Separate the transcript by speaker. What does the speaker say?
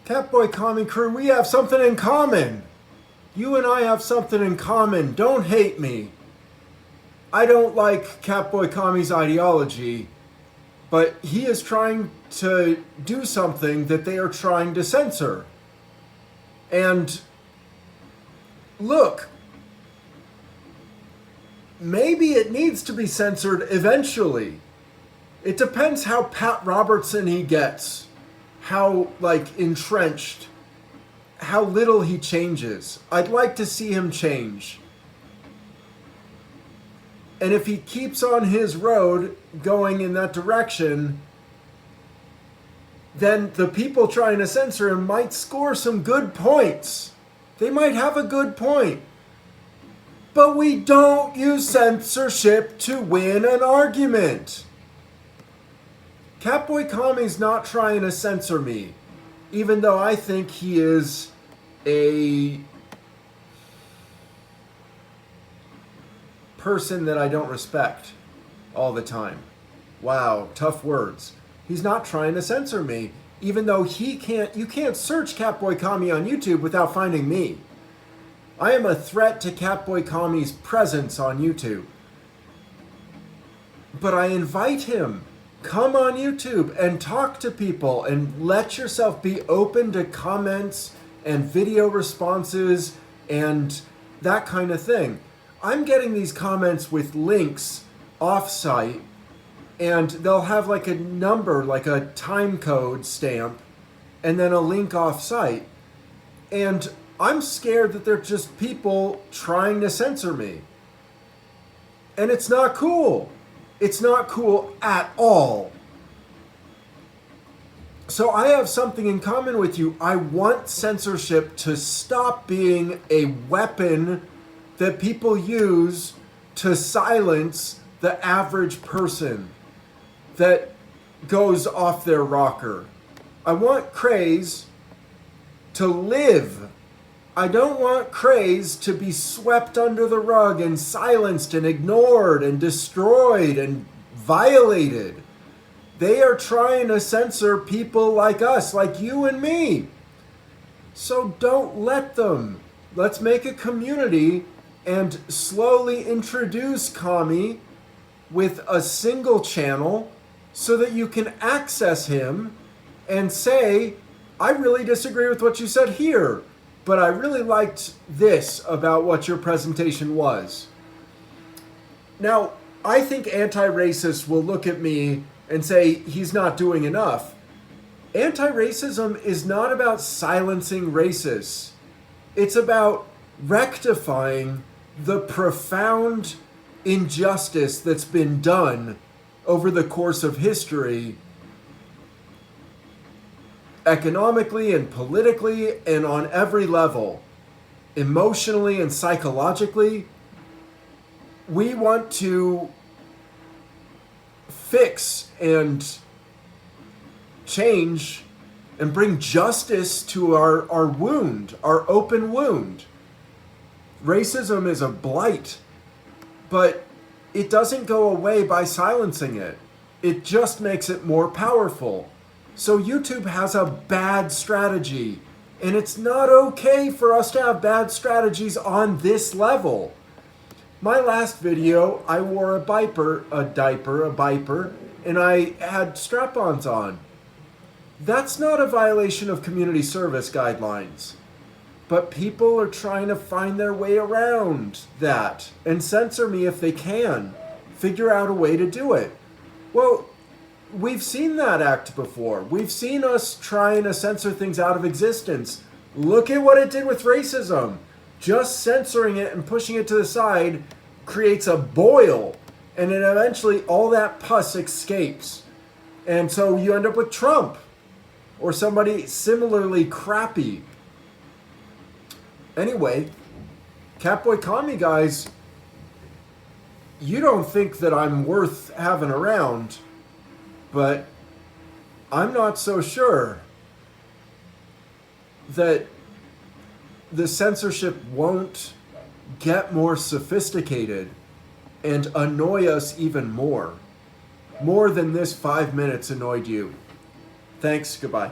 Speaker 1: Catboy Kami crew, we have something in common. You and I have something in common. Don't hate me. I don't like Catboy Kami's ideology, but he is trying to do something that they are trying to censor. And look, maybe it needs to be censored eventually. It depends how Pat Robertson he gets, how entrenched, how little he changes. I'd like to see him change. And if he keeps on his road going in that direction, then the people trying to censor him might score some good points. They might have a good point. But we don't use censorship to win an argument. Catboy Kami's not trying to censor me, even though I think he is a person that I don't respect all the time. Wow, tough words. He's not trying to censor me, even though you can't search Catboy Kami on YouTube without finding me. I am a threat to Catboy Kami's presence on YouTube. But I invite him. Come on YouTube and talk to people and let yourself be open to comments and video responses and that kind of thing. I'm getting these comments with links off-site, and they'll have like a number, like a time code stamp, and then a link off-site. And I'm scared that they're just people trying to censor me. And it's not cool. It's not cool at all. So I have something in common with you. I want censorship to stop being a weapon that people use to silence the average person that goes off their rocker. I want craze to live. I don't want craze to be swept under the rug and silenced and ignored and destroyed and violated. They are trying to censor people like us, like you and me. So don't let them. Let's make a community and slowly introduce Kami with a single channel so that you can access him and say, I really disagree with what you said here, but I really liked this about what your presentation was. Now, I think anti-racists will look at me and say he's not doing enough. Anti-racism is not about silencing racists. It's about rectifying the profound injustice that's been done over the course of history, economically and politically and on every level, emotionally and psychologically. We want to fix and change and bring justice to our wound, our open wound. Racism is a blight, but it doesn't go away by silencing it. It just makes it more powerful. So YouTube has a bad strategy, and it's not okay for us to have bad strategies on this level. My last video, I wore a diaper, and I had strap-ons on. That's not a violation of community service guidelines. But people are trying to find their way around that and censor me if they can. Figure out a way to do it. Well, we've seen that act before. We've seen us trying to censor things out of existence. Look at what it did with racism. Just censoring it and pushing it to the side creates a boil. And then eventually all that pus escapes. And so you end up with Trump or somebody similarly crappy. Anyway, Catboy Kami guys, you don't think that I'm worth having around, but I'm not so sure that the censorship won't get more sophisticated and annoy us even more than this 5 minutes annoyed you. Thanks, goodbye.